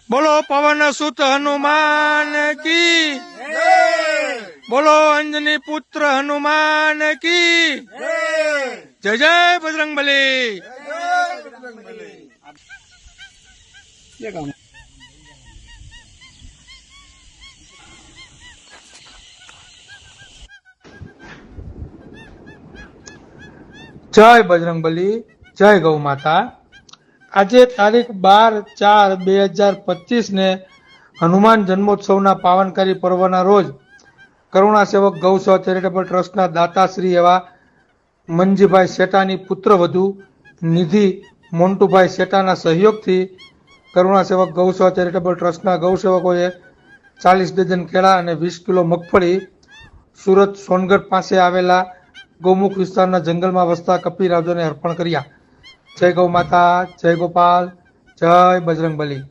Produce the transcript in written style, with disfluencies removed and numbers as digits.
बोलो पवन सुत हनुमान की, बोलो अंजनी पुत्र हनुमान की, जय जय बजरंगबली। जय बजरंगबली, जय गौ माता। આજે તારીખ 12/4/2025 ને હનુમાન જન્મોત્સવના પાવનકારી પર્વના રોજ કરુણા સેવક ગૌસેવા ચેરિટેબલ ટ્રસ્ટના દાતાશ્રી એવા મંજીભાઈ શેટાની પુત્રવધુ નિધિ મોન્ટુભાઈ શેટાના સહયોગથી કરુણા સેવક ગૌસેવા ચેરિટેબલ ટ્રસ્ટના ગૌસેવકોએ 40 ડઝન કેળા અને 20 કિલો મગફળી સુરત સોનગઢ પાસે આવેલા ગૌમુખ વિસ્તારના જંગલમાં વસતા કપિરાજોને અર્પણ કર્યા। જય ગૌ માતા, જય ગોપાલ, જય બજરંગબલી।